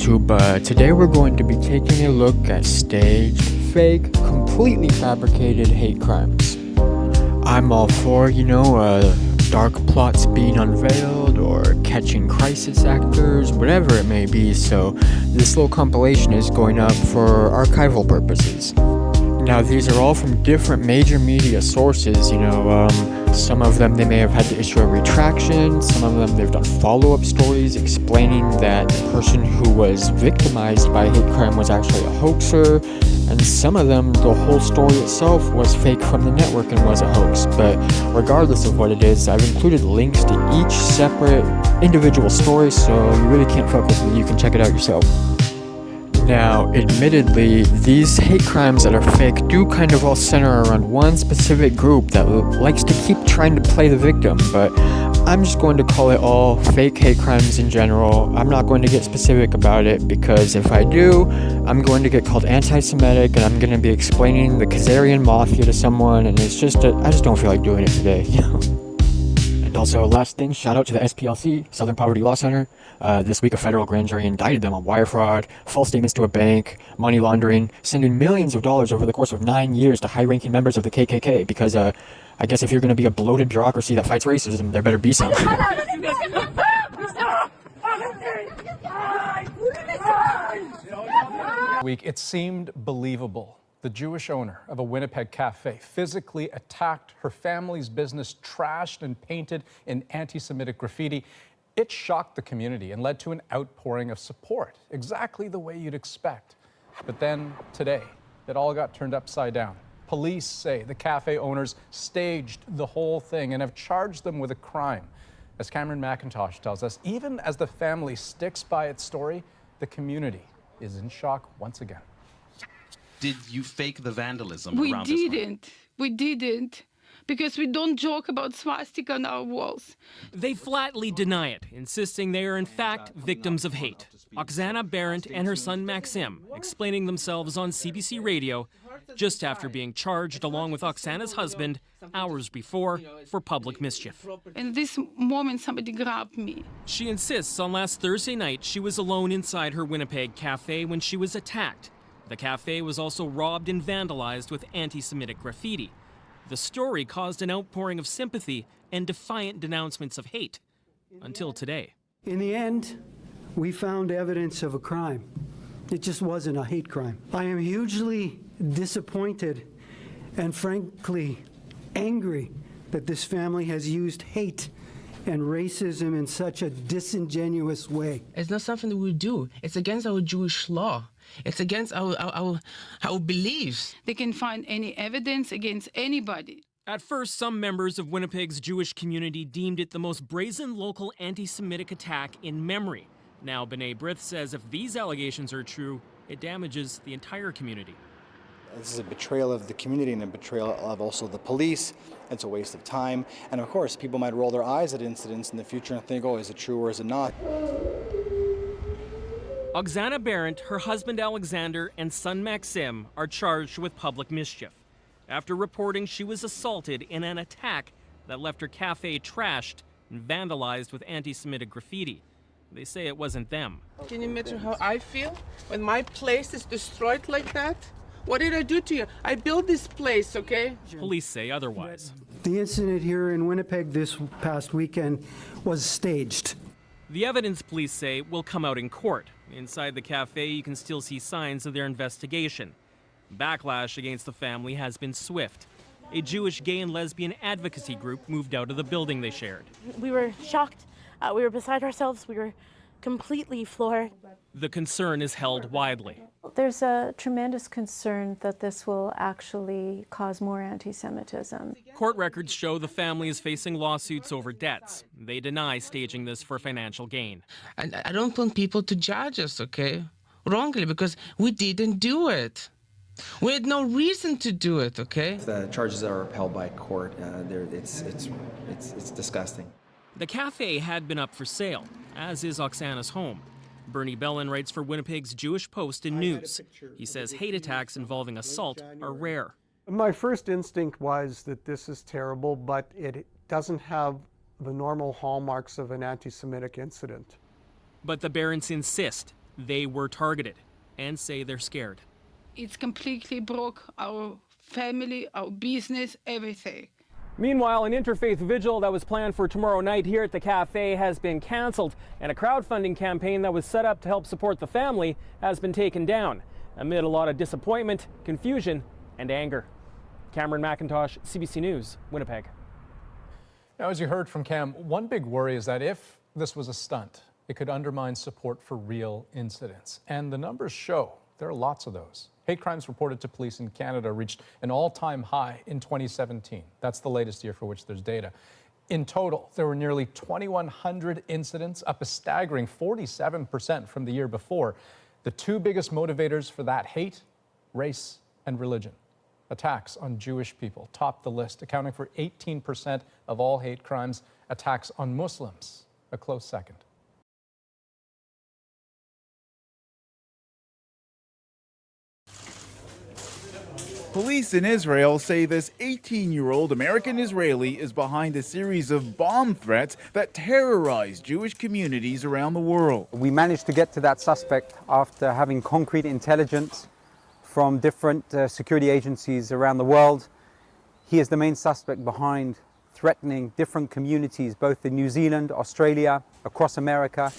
YouTube. Today we're going to be taking a look at staged, fake, completely fabricated hate crimes. I'm all for, dark plots being unveiled or catching crisis actors, whatever it may be, so this little compilation is going up for archival purposes. Now, these are all from different major media sources, some of them they may have had to issue a retraction, some of them they've done follow-up stories explaining that the person who was victimized by a hate crime was actually a hoaxer, and some of them, the whole story itself was fake from the network and was a hoax. But regardless of what it is, I've included links to each separate individual story, so you really can't fuck with me, you can check it out yourself. Now, admittedly, these hate crimes that are fake do kind of all center around one specific group that likes to keep trying to play the victim, but I'm just going to call it all fake hate crimes in general. I'm not going to get specific about it, because if I do, I'm going to get called anti-Semitic, and I'm going to be explaining the Khazarian Mafia to someone, and it's just, I just don't feel like doing it today, And also, last thing, shout out to the SPLC, Southern Poverty Law Center. This week, a federal grand jury indicted them on wire fraud, false statements to a bank, money laundering, sending millions of dollars over the course of 9 years to high-ranking members of the KKK, because I guess if you're going to be a bloated bureaucracy that fights racism, there better be some. Week, it seemed believable. The Jewish owner of a Winnipeg cafe physically attacked her family's business, trashed and painted in anti-Semitic graffiti. It shocked the community and led to an outpouring of support, exactly the way you'd expect. But then, today, it all got turned upside down. Police say the cafe owners staged the whole thing and have charged them with a crime. As Cameron McIntosh tells us, even as the family sticks by its story, the community is in shock once again. Did you fake the vandalism around this home? We didn't. Because we don't joke about swastika on our walls. They flatly deny it, insisting they are in fact victims of hate. Oksana Berendt and her son Maxim explaining themselves on CBC Radio just after being charged along with Oksana's husband hours before for public mischief. In this moment, somebody grabbed me. She insists on last Thursday night she was alone inside her Winnipeg cafe when she was attacked. The cafe was also robbed and vandalized with anti-Semitic graffiti. The story caused an outpouring of sympathy and defiant denouncements of hate, until today. In the end, we found evidence of a crime. It just wasn't a hate crime. I am hugely disappointed and frankly angry that this family has used hate and racism in such a disingenuous way. It's not something that we do. It's against our Jewish law. It's against our beliefs. They can find any evidence against anybody. At first, some members of Winnipeg's Jewish community deemed it the most brazen local anti-Semitic attack in memory. Now, B'nai B'rith says if these allegations are true, it damages the entire community. This is a betrayal of the community and a betrayal of also the police. It's a waste of time. And of course, people might roll their eyes at incidents in the future and think, oh, is it true or is it not? Oksana Berendt, her husband Alexander, and son Maxim are charged with public mischief after reporting she was assaulted in an attack that left her cafe trashed and vandalized with anti-Semitic graffiti. They say it wasn't them. Can you imagine how I feel when my place is destroyed like that? What did I do to you? I built this place, okay? Police say otherwise. The incident here in Winnipeg this past weekend was staged. The evidence, police say, will come out in court. Inside the cafe, you can still see signs of their investigation. Backlash against the family has been swift. A Jewish gay and lesbian advocacy group moved out of the building they shared. We were shocked. We were beside ourselves. We were completely floored. The concern is held widely. There's a tremendous concern that this will actually cause more anti-Semitism. Court records show the family is facing lawsuits over debts. They deny staging this for financial gain. And I don't want people to judge us, okay, wrongly, because we didn't do it. We had no reason to do it, okay? The charges are upheld by court. It's disgusting. The cafe had been up for sale, as is Oksana's home. Bernie Bellin writes for Winnipeg's Jewish Post and News. He says hate attacks involving assault are rare. My first instinct was that this is terrible, but it doesn't have the normal hallmarks of an anti-Semitic incident. But the Berends insist They were targeted and say they're scared. It's completely broke our family, our business, everything. Meanwhile, an interfaith vigil that was planned for tomorrow night here at the cafe has been canceled, and a crowdfunding campaign that was set up to help support the family has been taken down, amid a lot of disappointment, confusion, and anger. Cameron McIntosh, CBC News, Winnipeg. Now, as you heard from Cam, one big worry is that if this was a stunt, it could undermine support for real incidents. And the numbers show there are lots of those. Hate crimes reported to police in Canada reached an all-time high in 2017. That's the latest year for which there's data. In total, there were nearly 2,100 incidents, up a staggering 47% from the year before. The two biggest motivators for that hate, race and religion. Attacks on Jewish people topped the list, accounting for 18% of all hate crimes. Attacks on Muslims, a close second. Police in Israel say this 18-year-old American Israeli is behind a series of bomb threats that terrorize Jewish communities around the world. We managed to get to that suspect after having concrete intelligence from different security agencies around the world. He is the main suspect behind threatening different communities, both in New Zealand, Australia, across America.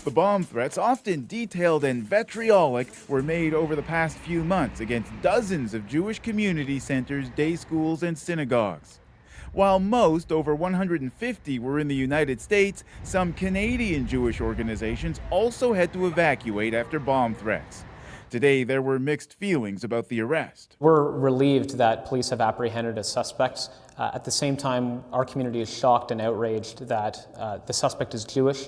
The bomb threats, often detailed and vitriolic, were made over the past few months against dozens of Jewish community centers, day schools, and synagogues. While most, over 150, were in the United States, some Canadian Jewish organizations also had to evacuate after bomb threats. Today, there were mixed feelings about the arrest. We're relieved that police have apprehended a suspect. At the same time, our community is shocked and outraged that the suspect is Jewish.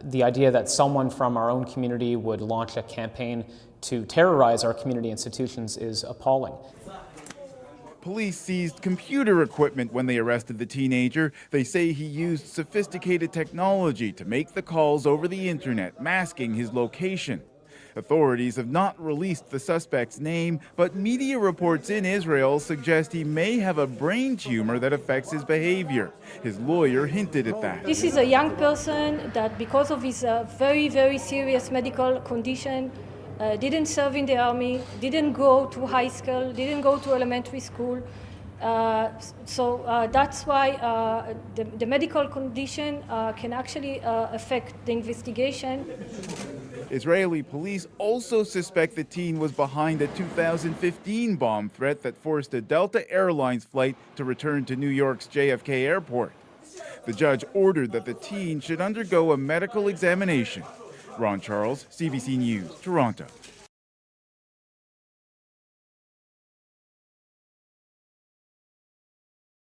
The idea that someone from our own community would launch a campaign to terrorize our community institutions is appalling. Police seized computer equipment when they arrested the teenager. They say he used sophisticated technology to make the calls over the internet, masking his location. Authorities have not released the suspect's name, but media reports in Israel suggest he may have a brain tumor that affects his behavior. His lawyer hinted at that. This is a young person that, because of his very, very serious medical condition, didn't serve in the army, didn't go to high school, didn't go to elementary school. So that's why the medical condition can actually affect the investigation. Israeli police also suspect the teen was behind a 2015 bomb threat that forced a Delta Airlines flight to return to New York's JFK airport. The judge ordered that the teen should undergo a medical examination. Ron Charles, CBC News, Toronto.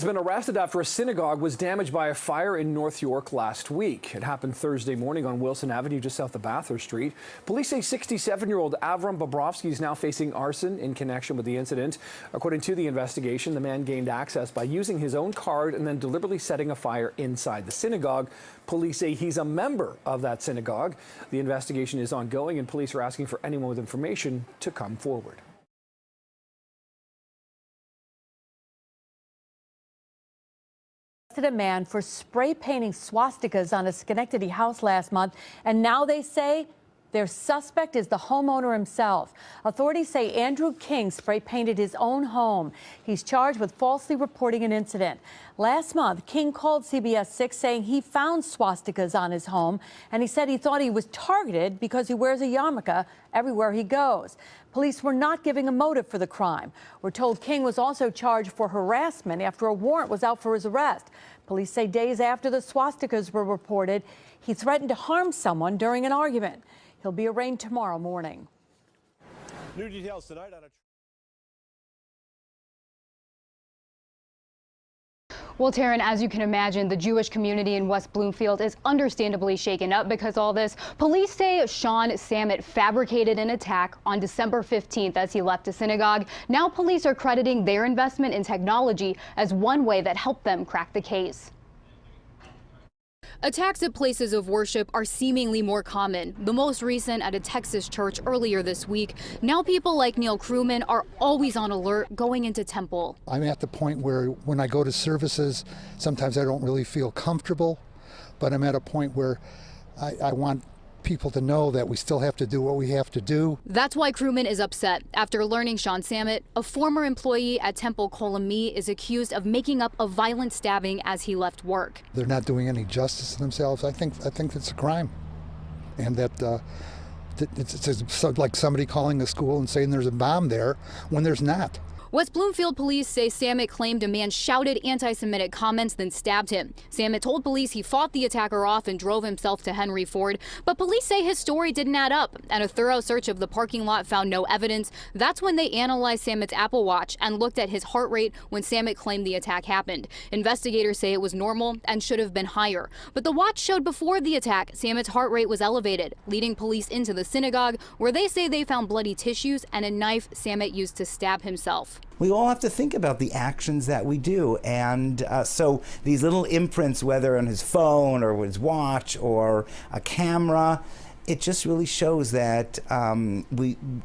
Has been arrested after a synagogue was damaged by a fire in North York last week. It happened Thursday morning on Wilson Avenue, just south of Bathurst Street. Police say 67-year-old Avram Bobrovsky is now facing arson in connection with the incident. According to the investigation, the man gained access by using his own card and then deliberately setting a fire inside the synagogue. Police say he's a member of that synagogue. The investigation is ongoing, and police are asking for anyone with information to come forward. A man for spray painting swastikas on a Schenectady house last month, and now they say their suspect is the homeowner himself. Authorities say Andrew King spray painted his own home. He's charged with falsely reporting an incident. Last month, King called CBS 6 saying he found swastikas on his home, and he said he thought he was targeted because he wears a yarmulke everywhere he goes. Police were not giving a motive for the crime. We're told King was also charged for harassment after a warrant was out for his arrest. Police say days after the swastikas were reported, he threatened to harm someone during an argument. He'll be arraigned tomorrow morning. New details tonight on a... Well, Taryn, as you can imagine, the Jewish community in West Bloomfield is understandably shaken up because all this. Police say Sean Samet fabricated an attack on December 15th as he left a synagogue. Now police are crediting their investment in technology as one way that helped them crack the case. Attacks at places of worship are seemingly more common, the most recent at a Texas church earlier this week. Now people like Neil Crewman are always on alert going into temple. I'm at the point where when I go to services, sometimes I don't really feel comfortable, but I'm at a point where I want people to know that we still have to do what we have to do. That's why Crewman is upset after learning Sean Sammet, a former employee at Temple Column-Me, is accused of making up a violent stabbing as he left work. They're not doing any justice to themselves. I think it's a crime, and that it's like somebody calling a school and saying there's a bomb there when there's not. West Bloomfield police say Sammet claimed a man shouted anti-Semitic comments, then stabbed him. Sammet told police he fought the attacker off and drove himself to Henry Ford, but police say his story didn't add up, and a thorough search of the parking lot found no evidence. That's when they analyzed Sammet's Apple Watch and looked at his heart rate when Sammet claimed the attack happened. Investigators say it was normal and should have been higher, but the watch showed before the attack Sammet's heart rate was elevated, leading police into the synagogue, where they say they found bloody tissues and a knife Sammet used to stab himself. We all have to think about the actions that we do, and so these little imprints, whether on his phone or his watch or a camera, it just really shows that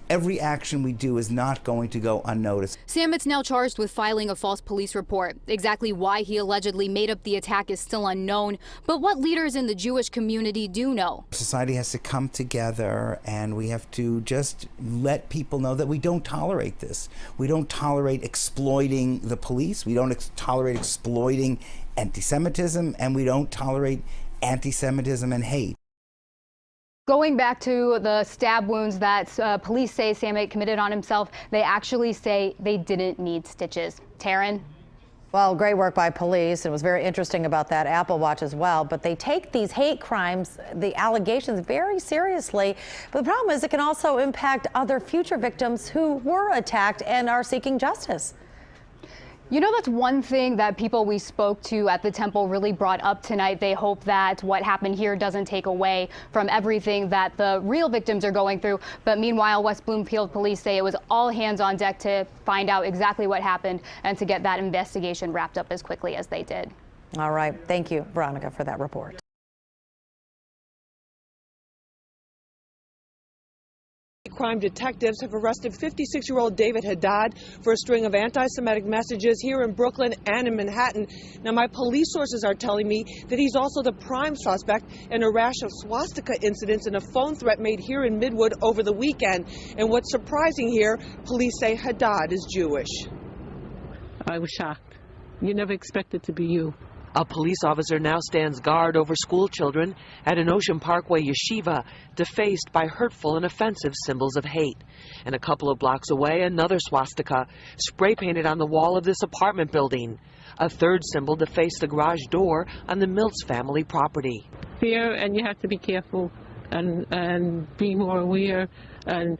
every action we do is not going to go unnoticed. Sammet's now charged with filing a false police report. Exactly why he allegedly made up the attack is still unknown, but what leaders in the Jewish community do know. Society has to come together, and we have to just let people know that we don't tolerate this. We don't tolerate exploiting the police. We don't tolerate exploiting anti-Semitism, and we don't tolerate anti-Semitism and hate. Going back to the stab wounds that police say Sammet committed on himself, they actually say they didn't need stitches. Taryn? Well, great work by police. It was very interesting about that Apple Watch as well. But they take these hate crimes, the allegations, very seriously. But the problem is it can also impact other future victims who were attacked and are seeking justice. You know, that's one thing that people we spoke to at the Temple really brought up tonight. They hope that what happened here doesn't take away from everything that the real victims are going through. But meanwhile, West Bloomfield police say it was all hands on deck to find out exactly what happened and to get that investigation wrapped up as quickly as they did. All right. Thank you, Veronica, for that report. Crime detectives have arrested 56-year-old David Haddad for a string of anti-Semitic messages here in Brooklyn and in Manhattan. Now, my police sources are telling me that he's also the prime suspect in a rash of swastika incidents and a phone threat made here in Midwood over the weekend. And what's surprising here, police say Haddad is Jewish. I was shocked. You never expected to be you. A police officer now stands guard over school children at an Ocean Parkway yeshiva, defaced by hurtful and offensive symbols of hate. And a couple of blocks away, another swastika, spray painted on the wall of this apartment building. A third symbol defaced the garage door on the Mills family property. Fear, and you have to be careful and be more aware and,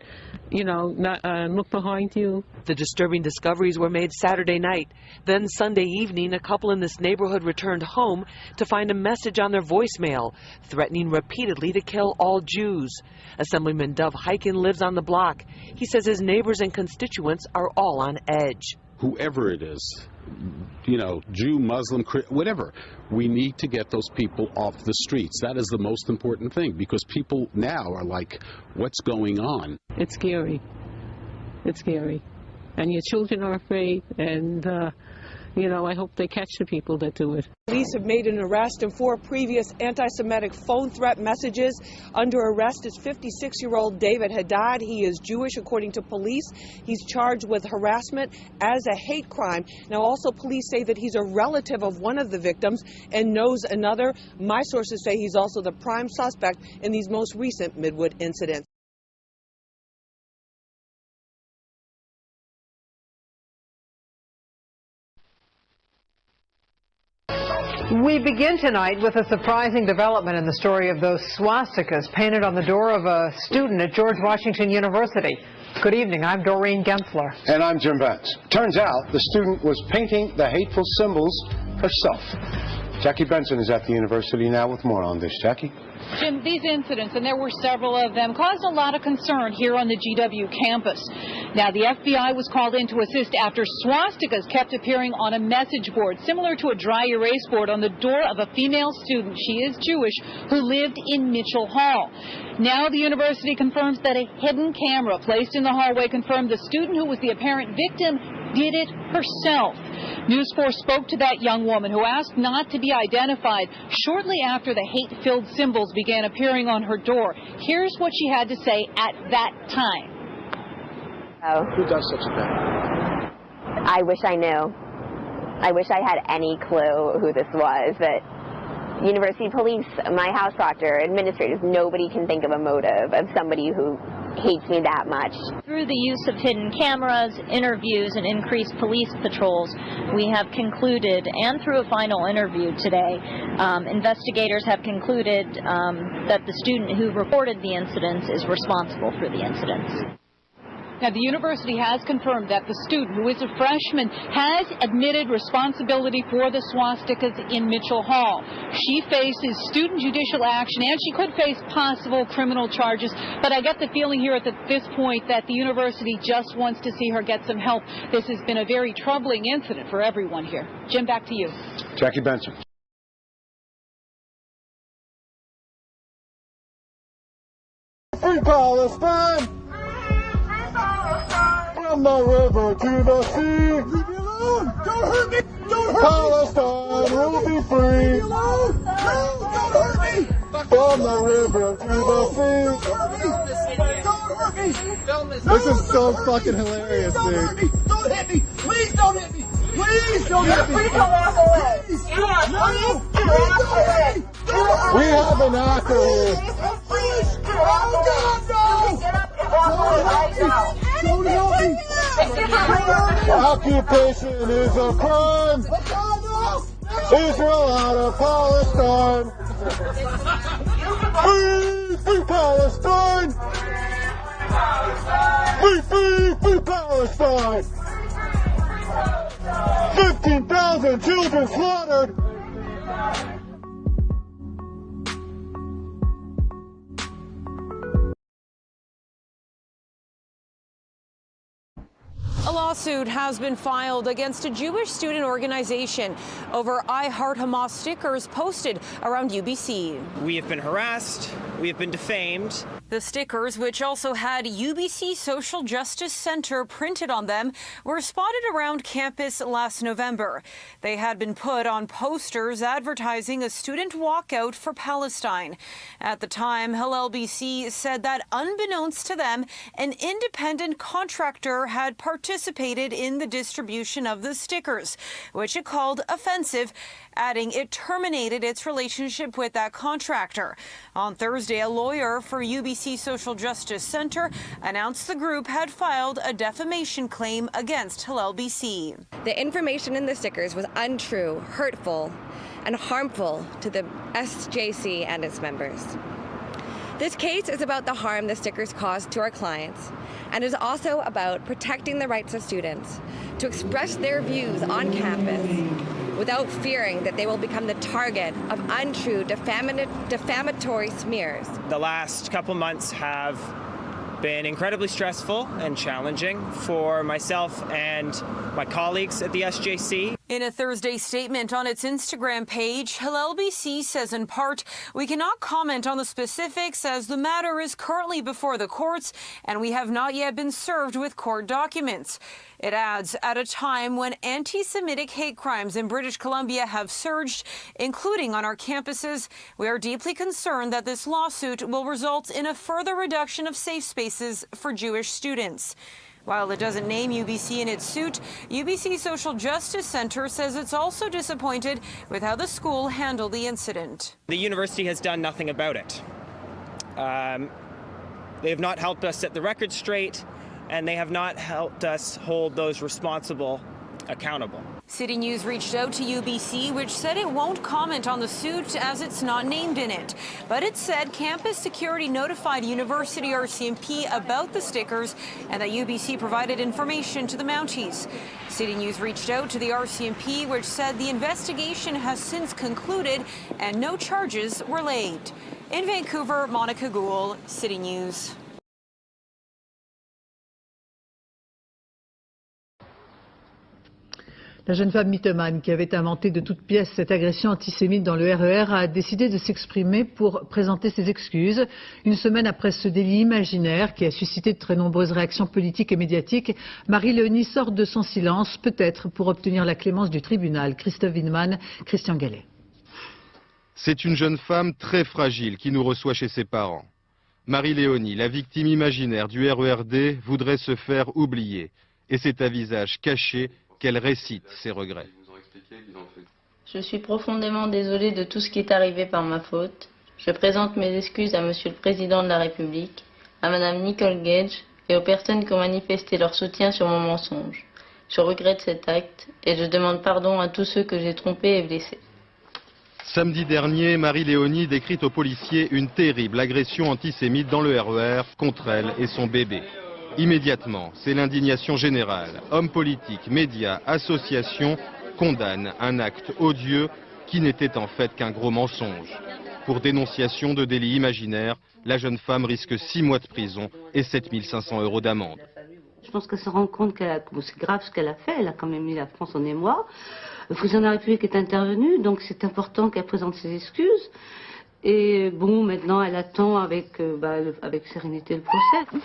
you know, not look behind you. The disturbing discoveries were made Saturday night. Then Sunday evening, a couple in this neighborhood returned home to find a message on their voicemail threatening repeatedly to kill all Jews. Assemblyman Dov Hiken lives on the block. He says his neighbors and constituents are all on edge. Whoever it is, you know, Jew, Muslim, whatever, we need to get those people off the streets. That is the most important thing, because people now are like, what's going on? It's scary. It's scary. And your children are afraid, and, you know, I hope they catch the people that do it. Police have made an arrest in 4 previous anti-Semitic phone threat messages. Under arrest is 56-year-old David Haddad. He is Jewish, according to police. He's charged with harassment as a hate crime. Now, also, police say that he's a relative of one of the victims and knows another. My sources say he's also the prime suspect in these most recent Midwood incidents. We begin tonight with a surprising development in the story of those swastikas painted on the door of a student at George Washington University. Good evening, I'm Doreen Gensler. And I'm Jim Vance. Turns out the student was painting the hateful symbols herself. Jackie Benson is at the university now with more on this. Jackie? Jim, these incidents, and there were several of them, caused a lot of concern here on the GW campus. Now, the FBI was called in to assist after swastikas kept appearing on a message board, similar to a dry erase board on the door of a female student, she is Jewish, who lived in Mitchell Hall. Now the university confirms that a hidden camera placed in the hallway confirmed the student who was the apparent victim did it herself. News 4 spoke to that young woman who asked not to be identified shortly after the hate-filled symbols began appearing on her door. Here's what she had to say at that time. Oh. Who does such a thing? I wish I knew. I wish I had any clue who this was, but university police, my house proctor, administrators, nobody can think of a motive of somebody who hates me that much. Through the use of hidden cameras, interviews, and increased police patrols, we have concluded, and through a final interview today, investigators have concluded that the student who reported the incidents is responsible for the incidents. Now, the university has confirmed that the student, who is a freshman, has admitted responsibility for the swastikas in Mitchell Hall. She faces student judicial action, and she could face possible criminal charges. But I get the feeling here at this point that the university just wants to see her get some help. This has been a very troubling incident for everyone here. Jim, back to you. Jackie Benson. Free Palestine! From the river to the sea. Leave me alone! Don't hurt me! Don't hurt Palestine me! will be free. Leave me alone! No! Don't hurt me! From the river to the sea. Don't hurt me! This is so fucking hilarious, don't dude. Hurt me. Don't hit me! Please don't hit me! Please don't hit me! Please don't walk away! Please. You are No! please walk away! We have an actor here. Please Oh God, no! get up and walk away right now! Don't help me! Occupation is a crime! Israel out of Palestine! Free, free Palestine! Free, free, free Palestine! 15,000 children slaughtered! A lawsuit has been filed against a Jewish student organization over I Heart Hamas stickers posted around UBC. We have been harassed. We have been defamed. The stickers, which also had UBC Social Justice Center printed on them, were spotted around campus last November. They had been put on posters advertising a student walkout for Palestine. At the time, Hillel BC said that unbeknownst to them, an independent contractor had participated in the distribution of the stickers, which it called offensive, adding it terminated its relationship with that contractor. On Thursday, a lawyer for UBC Social Justice Center announced the group had filed a defamation claim against Hillel BC. The information in the stickers was untrue, hurtful, and harmful to the SJC and its members. This case is about the harm the stickers caused to our clients, and is also about protecting the rights of students to express their views on campus without fearing that they will become the target of untrue defamatory smears. The last couple months have been incredibly stressful and challenging for myself and my colleagues at the SJC. In a Thursday statement on its Instagram page, Hillel BC says in part, "We cannot comment on the specifics as the matter is currently before the courts and we have not yet been served with court documents." It adds, at a time when anti-Semitic hate crimes in British Columbia have surged, including on our campuses, we are deeply concerned that this lawsuit will result in a further reduction of safe spaces for Jewish students. While it doesn't name UBC in its suit, UBC Social Justice Center says it's also disappointed with how the school handled the incident. The university has done nothing about it. They have not helped us set the record straight, and they have not helped us hold those responsible accountable. City News reached out to UBC, which said it won't comment on the suit as it's not named in it. But it said campus security notified University RCMP about the stickers and that UBC provided information to the Mounties. City News reached out to the RCMP, which said the investigation has since concluded and no charges were laid. In Vancouver, Monica Gould, City News. La jeune femme mythomane qui avait inventé de toutes pièces cette agression antisémite dans le RER a décidé de s'exprimer pour présenter ses excuses. Une semaine après ce délit imaginaire qui a suscité de très nombreuses réactions politiques et médiatiques, Marie-Léonie sort de son silence, peut-être pour obtenir la clémence du tribunal. Christophe Winman, Christian Gallet. C'est une jeune femme très fragile qui nous reçoit chez ses parents. Marie-Léonie, la victime imaginaire du RERD, voudrait se faire oublier. Et c'est à visage caché qu'elle récite ses regrets. Je suis profondément désolée de tout ce qui est arrivé par ma faute. Je présente mes excuses à Monsieur le Président de la République, à Madame Nicole Gage et aux personnes qui ont manifesté leur soutien sur mon mensonge. Je regrette cet acte et je demande pardon à tous ceux que j'ai trompés et blessés. Samedi dernier, Marie-Léonie décrit aux policiers une terrible agression antisémite dans le RER contre elle et son bébé. Immédiatement, c'est l'indignation générale. Hommes politiques, médias, associations condamnent un acte odieux qui n'était en fait qu'un gros mensonge. Pour dénonciation de délit imaginaire, la jeune femme risque 6 mois de prison et 7 500 € d'amende. Je pense qu'elle se rend compte que c'est grave ce qu'elle a fait. Elle a quand même mis la France en émoi. Le président de la République est intervenu, donc c'est important qu'elle présente ses excuses. Et bon, maintenant, elle attend avec sérénité le procès.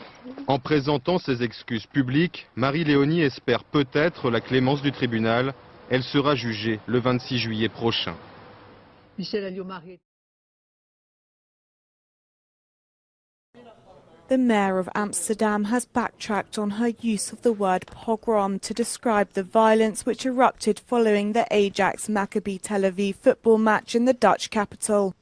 En présentant ses excuses publiques, Marie-Léonie espère peut-être la clémence du tribunal. Elle sera jugée le 26 juillet prochain. Michel Alliot-Marie. The mayor of Amsterdam has backtracked on her use of the word pogrom to describe the violence which erupted following the Ajax Maccabi Tel Aviv football match in the Dutch capital.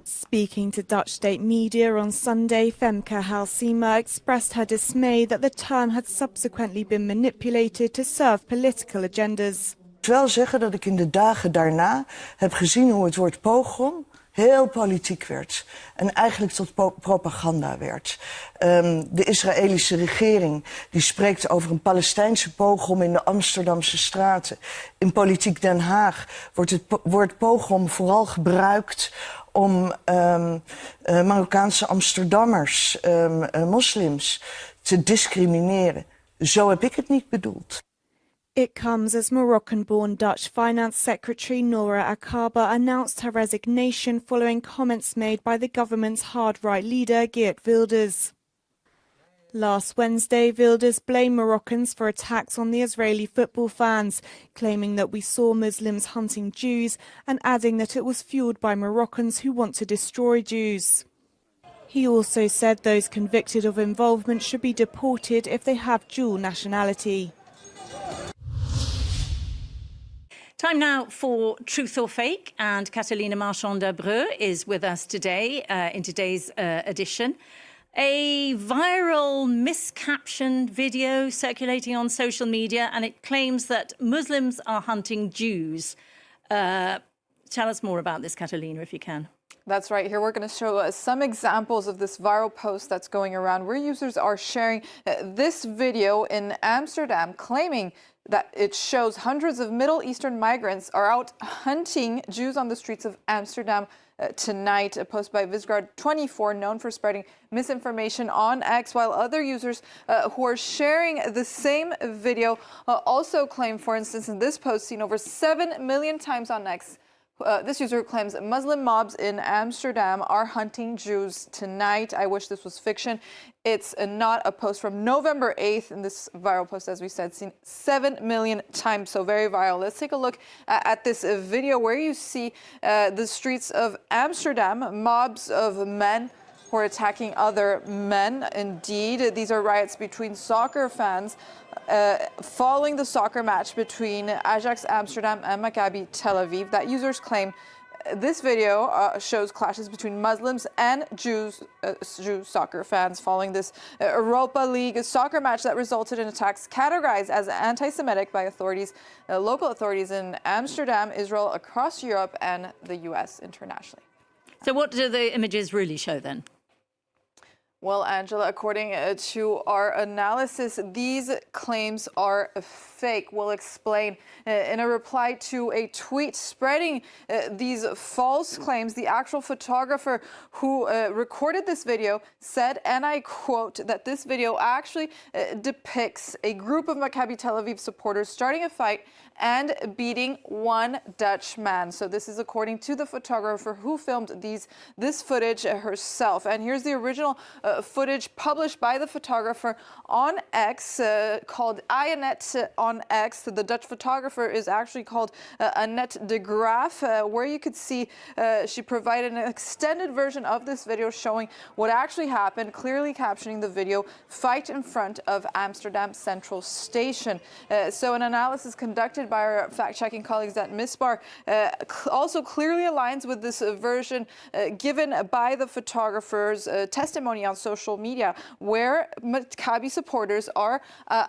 Speaking to Dutch state media on Sunday, Femke Halsema expressed her dismay that the term had subsequently been manipulated to serve political agendas. Ik wil wel zeggen dat ik in de dagen daarna heb gezien hoe het woord pogrom heel politiek werd en eigenlijk tot propaganda werd. De Israëlische regering die spreekt over een Palestijnse pogrom in de Amsterdamse straten. In politiek Den Haag wordt het woord pogrom vooral gebruikt om Marokkaanse Amsterdammers, moslims, te discrimineren. Zo heb ik het niet bedoeld. It comes as Moroccan-born Dutch Finance Secretary Noura Akaba announced her resignation following comments made by the government's hard-right leader Geert Wilders. Last Wednesday, Wilders blamed Moroccans for attacks on the Israeli football fans, claiming that we saw Muslims hunting Jews and adding that it was fueled by Moroccans who want to destroy Jews. He also said those convicted of involvement should be deported if they have dual nationality. Time now for Truth or Fake, and Catalina Marchand-Debreu is with us today in today's edition. A viral miscaptioned video circulating on social media, and it claims that Muslims are hunting Jews. Tell us more about this, Catalina, if you can. That's right. Here we're going to show some examples of this viral post that's going around where users are sharing this video in Amsterdam, claiming that it shows hundreds of Middle Eastern migrants are out hunting Jews on the streets of Amsterdam tonight. A post by Visgard24, known for spreading misinformation on X, while other users who are sharing the same video also claim, for instance, in this post seen over 7 million times on X, this user claims Muslim mobs in Amsterdam are hunting Jews tonight. I wish this was fiction. It's not a post from November 8th, and this viral post, as we said, seen 7 million times, so very viral. Let's take a look at this video where you see the streets of Amsterdam, mobs of men who are attacking other men. Indeed, these are riots between soccer fans following the soccer match between Ajax Amsterdam and Maccabi Tel Aviv. That users claim this video shows clashes between Muslims and Jew soccer fans following this Europa League soccer match that resulted in attacks categorized as anti-Semitic by authorities, local authorities in Amsterdam, Israel, across Europe, and the U.S. internationally. So what do the images really show then? Well, Angela, according to our analysis, these claims are fake. We'll explain. In a reply to a tweet spreading these false claims, the actual photographer who recorded this video said, and I quote, that this video actually depicts a group of Maccabi Tel Aviv supporters starting a fight and beating one Dutch man. So this is according to the photographer who filmed this footage herself. And here's the original footage published by the photographer on X, called Ayanet on X. The Dutch photographer is actually called Annette de Graaf, where you could see she provided an extended version of this video showing what actually happened, clearly captioning the video, "Fight in front of Amsterdam Central Station." So an analysis conducted by our fact-checking colleagues at Misbar also clearly aligns with this version given by the photographer's testimony on social media, where Maccabi supporters are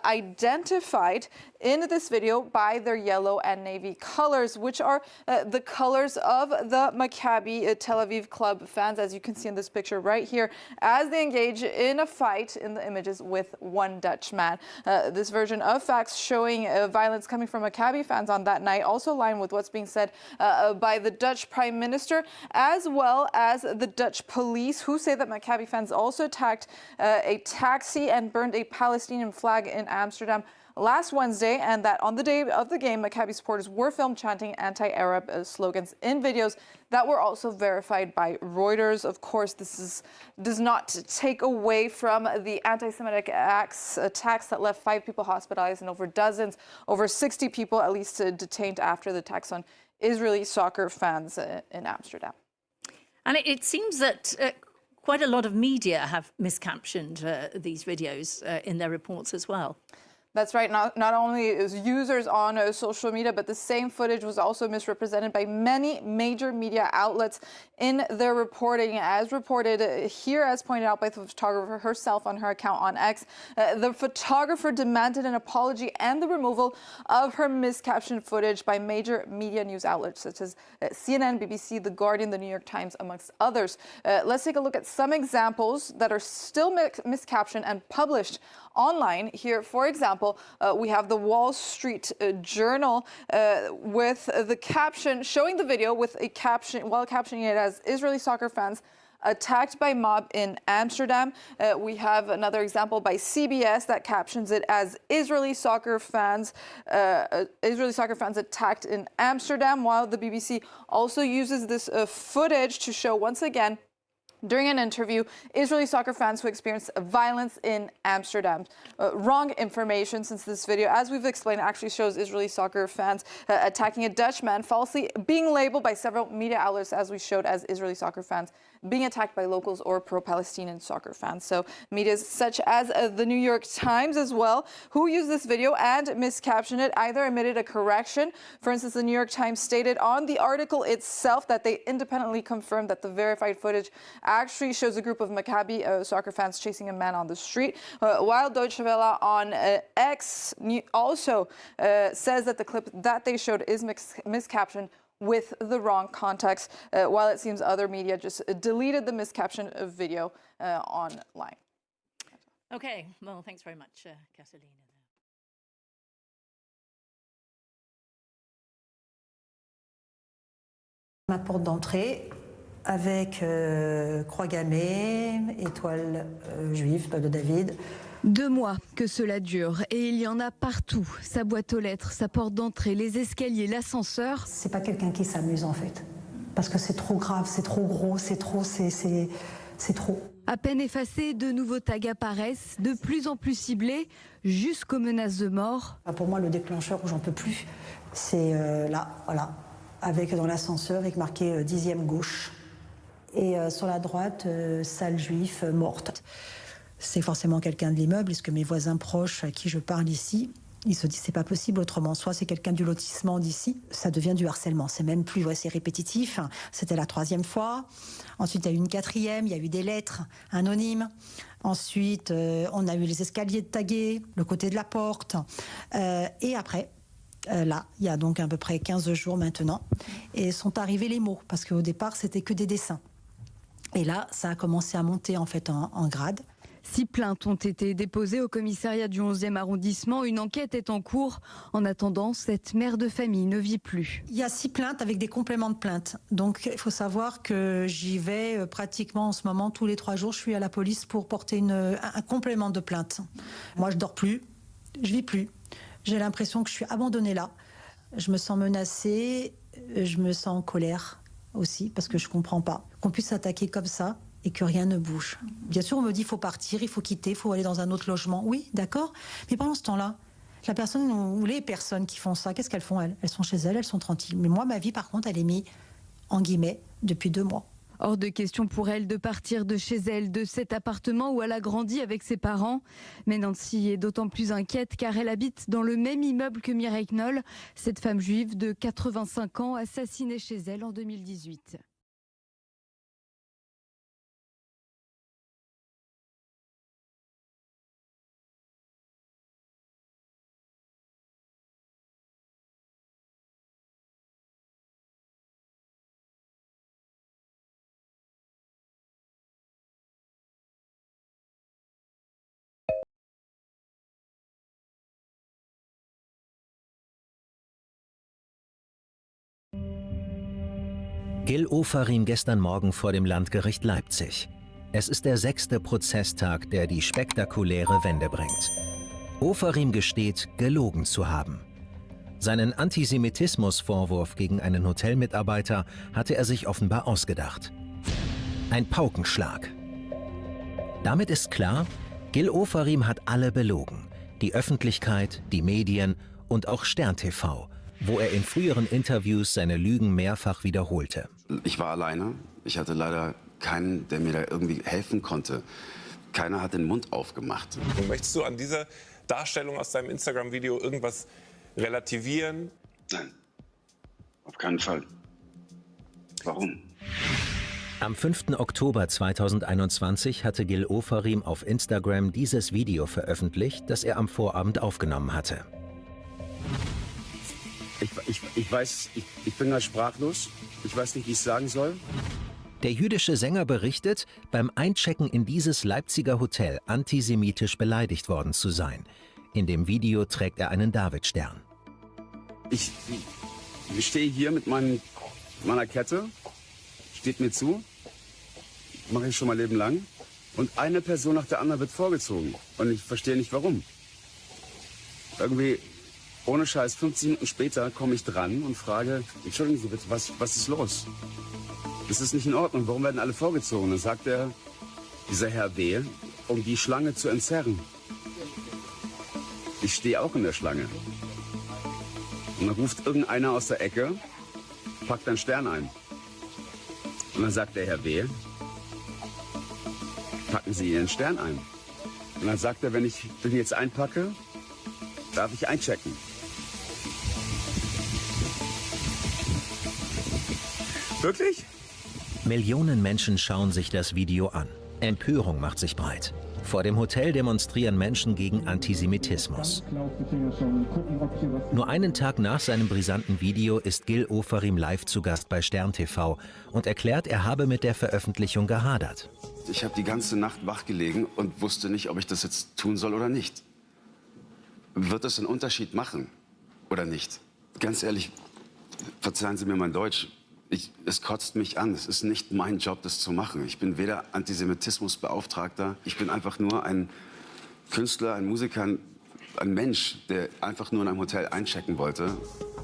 identified in this video by their yellow and navy colors, which are the colors of the Maccabi Tel Aviv club fans, as you can see in this picture right here, as they engage in a fight in the images with one Dutch man. This version of facts showing violence coming from Maccabi fans on that night also align with what's being said by the Dutch Prime Minister, as well as the Dutch police, who say that Maccabi fans also attacked a taxi and burned a Palestinian flag in Amsterdam last Wednesday, and that on the day of the game, Maccabi supporters were filmed chanting anti-Arab slogans in videos that were also verified by Reuters. Of course, this does not take away from the anti-Semitic attacks that left 5 people hospitalized and over 60 people at least detained after the attacks on Israeli soccer fans in Amsterdam. And it seems that quite a lot of media have miscaptioned these videos in their reports as well. That's right. Not only is users on social media, but the same footage was also misrepresented by many major media outlets in their reporting. As reported here, as pointed out by the photographer herself on her account on X, the photographer demanded an apology and the removal of her miscaptioned footage by major media news outlets such as CNN, BBC, The Guardian, The New York Times, amongst others. Let's take a look at some examples that are still miscaptioned and published online. Here, for example, we have the Wall Street Journal with the caption showing the video with a caption, while captioning it as "Israeli soccer fans attacked by mob in Amsterdam." We have another example by CBS that captions it as Israeli soccer fans attacked in Amsterdam, while the BBC also uses this footage to show once again, during an interview, Israeli soccer fans who experienced violence in Amsterdam. Wrong information, since this video, as we've explained, actually shows Israeli soccer fans attacking a Dutch man, falsely being labeled by several media outlets, as we showed, as Israeli soccer fans being attacked by locals or pro-Palestinian soccer fans. So media such as the New York Times as well, who used this video and miscaptioned it, either omitted a correction. For instance, the New York Times stated on the article itself that they independently confirmed that the verified footage actually shows a group of Maccabi soccer fans chasing a man on the street, while Deutsche Welle on X also says that the clip that they showed is miscaptioned with the wrong context, while it seems other media just deleted the miscaptioned video online. Okay, well, thanks very much, Catalina. Ma porte d'entrée avec croix gammée, étoile juive de David. 2 mois que cela dure et il y en a partout. Sa boîte aux lettres, sa porte d'entrée, les escaliers, l'ascenseur. C'est pas quelqu'un qui s'amuse en fait, parce que c'est trop grave, c'est trop gros, c'est trop. À peine effacés, de nouveaux tags apparaissent, de plus en plus ciblés, jusqu'aux menaces de mort. Pour moi, le déclencheur où j'en peux plus, c'est là, voilà, avec dans l'ascenseur, avec marqué 10e gauche. Et sur la droite, salle juive morte. C'est forcément quelqu'un de l'immeuble, est-ce que mes voisins proches à qui je parle ici, ils se disent c'est pas possible autrement, soit c'est quelqu'un du lotissement d'ici, ça devient du harcèlement, c'est même plus, c'est répétitif, c'était la 3e fois, ensuite il y a eu une 4e, il y a eu des lettres anonymes, ensuite on a eu les escaliers tagués, le côté de la porte, et après, là, il y a donc à peu près 15 jours maintenant, et sont arrivés les mots, parce qu'au départ c'était que des dessins. Et là, ça a commencé à monter en fait en grade. 6 plaintes ont été déposées au commissariat du 11e arrondissement. Une enquête est en cours. En attendant, cette mère de famille ne vit plus. Il y a 6 plaintes avec des compléments de plainte. Donc il faut savoir que j'y vais pratiquement en ce moment, tous les 3 jours, je suis à la police pour porter un complément de plainte. Moi, je dors plus, je vis plus. J'ai l'impression que je suis abandonnée là. Je me sens menacée, je me sens en colère aussi, parce que je comprends pas qu'on puisse s'attaquer comme ça et que rien ne bouge. Bien sûr, on me dit il faut partir, il faut quitter, il faut aller dans un autre logement. Oui, d'accord. Mais pendant ce temps-là, la personne ou les personnes qui font ça, qu'est-ce qu'elles font elles? Elles sont chez elles, elles sont tranquilles. Mais moi, ma vie, par contre, elle est mise en guillemets depuis 2 mois. Hors de question pour elle de partir de chez elle, de cet appartement où elle a grandi avec ses parents. Mais Nancy est d'autant plus inquiète car elle habite dans le même immeuble que Mireille Knoll, cette femme juive de 85 ans assassinée chez elle en 2018. Gil Ofarim gestern Morgen vor dem Landgericht Leipzig. Es ist der 6. Prozesstag, der die spektakuläre Wende bringt. Ofarim gesteht, gelogen zu haben. Seinen Antisemitismusvorwurf gegen einen Hotelmitarbeiter hatte er sich offenbar ausgedacht. Ein Paukenschlag. Damit ist klar, Gil Ofarim hat alle belogen. Die Öffentlichkeit, die Medien und auch Stern TV, wo er in früheren Interviews seine Lügen mehrfach wiederholte. Ich war alleine. Ich hatte leider keinen, der mir da irgendwie helfen konnte. Keiner hat den Mund aufgemacht. Möchtest du an dieser Darstellung aus deinem Instagram-Video irgendwas relativieren? Nein, auf keinen Fall. Warum? Am 5. Oktober 2021 hatte Gil Ofarim auf Instagram dieses Video veröffentlicht, das er am Vorabend aufgenommen hatte. Ich weiß, ich bin da sprachlos. Ich weiß nicht, wie ich es sagen soll. Der jüdische Sänger berichtet, beim Einchecken in dieses Leipziger Hotel antisemitisch beleidigt worden zu sein. In dem Video trägt er einen Davidstern. Ich stehe hier mit meiner Kette, steht mir zu, mache ich schon mein Leben lang. Und eine Person nach der anderen wird vorgezogen. Und ich verstehe nicht, warum. Irgendwie, ohne Scheiß, 15 Minuten später komme ich dran und frage, entschuldigen Sie bitte, was ist los? Das ist nicht in Ordnung, warum werden alle vorgezogen? Dann sagt dieser Herr W., um die Schlange zu entzerren. Ich stehe auch in der Schlange. Und dann ruft irgendeiner aus der Ecke, packt einen Stern ein. Und dann sagt der Herr W., packen Sie Ihren Stern ein. Und dann sagt er, wenn ich den jetzt einpacke, darf ich einchecken. Wirklich? Millionen Menschen schauen sich das Video an. Empörung macht sich breit. Vor dem Hotel demonstrieren Menschen gegen Antisemitismus. Nur einen Tag nach seinem brisanten Video ist Gil Ofarim live zu Gast bei Stern TV und erklärt, er habe mit der Veröffentlichung gehadert. Ich habe die ganze Nacht wach gelegen und wusste nicht, ob ich das jetzt tun soll oder nicht. Wird das einen Unterschied machen oder nicht? Ganz ehrlich, verzeihen Sie mir mein Deutsch. Es kotzt mich an. Es ist nicht mein Job, das zu machen. Ich bin weder Antisemitismusbeauftragter. Ich bin einfach nur ein Künstler, ein Musiker, ein Mensch, der einfach nur in einem Hotel einchecken wollte.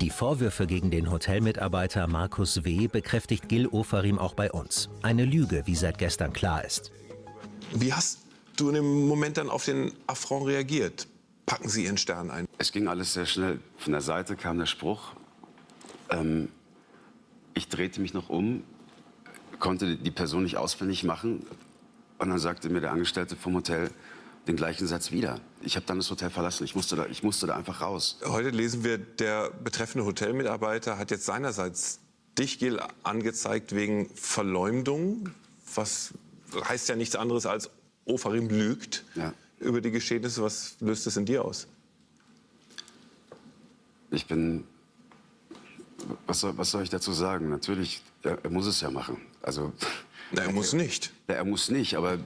Die Vorwürfe gegen den Hotelmitarbeiter Markus W. bekräftigt Gil Ofarim auch bei uns. Eine Lüge, wie seit gestern klar ist. Wie hast du in dem Moment dann auf den Affront reagiert? Packen Sie Ihren Stern ein. Es ging alles sehr schnell. Von der Seite kam der Spruch. Ich drehte mich noch um, konnte die Person nicht ausfindig machen. Und dann sagte mir der Angestellte vom Hotel den gleichen Satz wieder. Ich habe dann das Hotel verlassen. Ich musste da einfach raus. Heute lesen wir, der betreffende Hotelmitarbeiter hat jetzt seinerseits dich, Gil, angezeigt wegen Verleumdung. Was heißt ja nichts anderes als Ofarim lügt über die Geschehnisse. Was löst es in dir aus? Ich bin... Was soll ich dazu sagen? Natürlich, er muss es ja machen. Also Er muss nicht. Ja, er muss nicht, aber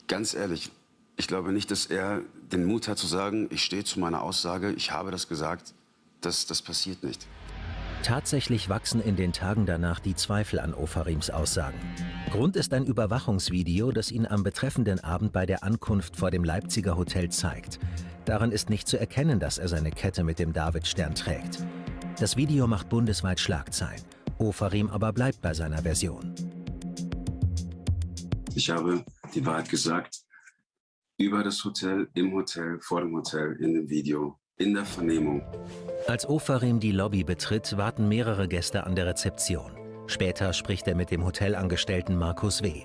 ganz ehrlich, ich glaube nicht, dass er den Mut hat zu sagen, ich stehe zu meiner Aussage, ich habe das gesagt, das passiert nicht. Tatsächlich wachsen in den Tagen danach die Zweifel an Ofarims Aussagen. Grund ist ein Überwachungsvideo, das ihn am betreffenden Abend bei der Ankunft vor dem Leipziger Hotel zeigt. Daran ist nicht zu erkennen, dass er seine Kette mit dem Davidstern trägt. Das Video macht bundesweit Schlagzeilen. Ofarim aber bleibt bei seiner Version. Ich habe die Wahrheit gesagt, über das Hotel, im Hotel, vor dem Hotel, in dem Video, in der Vernehmung. Als Ofarim die Lobby betritt, warten mehrere Gäste an der Rezeption. Später spricht er mit dem Hotelangestellten Markus W.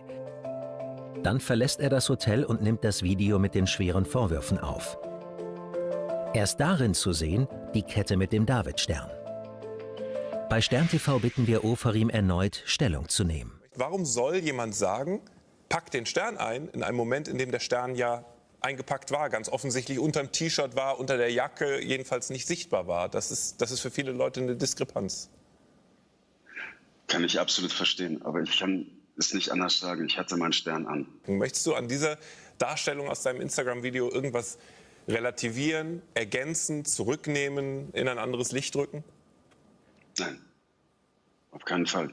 Dann verlässt er das Hotel und nimmt das Video mit den schweren Vorwürfen auf. Erst darin zu sehen, die Kette mit dem Davidstern. Bei Stern TV bitten wir Ofarim erneut, Stellung zu nehmen. Warum soll jemand sagen, pack den Stern ein, in einem Moment, in dem der Stern ja eingepackt war, ganz offensichtlich unterm T-Shirt war, unter der Jacke jedenfalls nicht sichtbar war. Das ist für viele Leute eine Diskrepanz. Kann ich absolut verstehen, aber ich kann es nicht anders sagen. Ich hatte meinen Stern an. Möchtest du an dieser Darstellung aus deinem Instagram-Video irgendwas relativieren, ergänzen, zurücknehmen, in ein anderes Licht rücken? Nein, auf keinen Fall.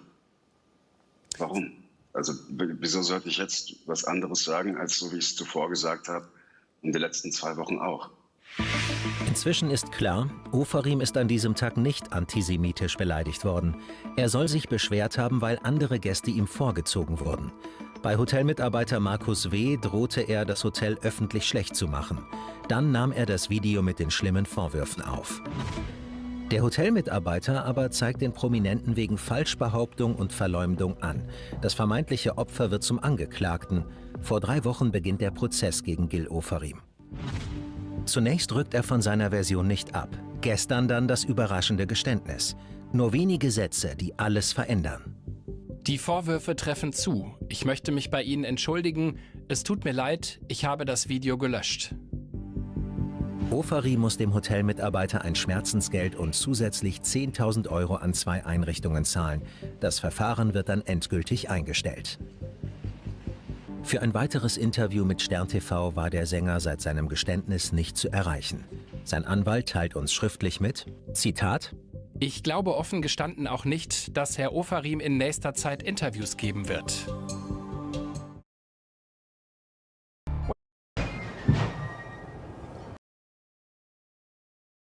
Warum? Also wieso sollte ich jetzt was anderes sagen, als so wie ich es zuvor gesagt habe, in den letzten 2 Wochen auch? Inzwischen ist klar, Ofarim ist an diesem Tag nicht antisemitisch beleidigt worden. Er soll sich beschwert haben, weil andere Gäste ihm vorgezogen wurden. Bei Hotelmitarbeiter Markus W. drohte er, das Hotel öffentlich schlecht zu machen. Dann nahm er das Video mit den schlimmen Vorwürfen auf. Der Hotelmitarbeiter aber zeigt den Prominenten wegen Falschbehauptung und Verleumdung an. Das vermeintliche Opfer wird zum Angeklagten. Vor 3 Wochen beginnt der Prozess gegen Gil Ofarim. Zunächst rückt er von seiner Version nicht ab. Gestern dann das überraschende Geständnis. Nur wenige Sätze, die alles verändern. Die Vorwürfe treffen zu. Ich möchte mich bei Ihnen entschuldigen. Es tut mir leid, ich habe das Video gelöscht. Ofarim muss dem Hotelmitarbeiter ein Schmerzensgeld und zusätzlich 10.000 € an 2 Einrichtungen zahlen. Das Verfahren wird dann endgültig eingestellt. Für ein weiteres Interview mit Stern TV war der Sänger seit seinem Geständnis nicht zu erreichen. Sein Anwalt teilt uns schriftlich mit, Zitat: Ich glaube offen gestanden auch nicht, dass Herr Ofarim in nächster Zeit Interviews geben wird.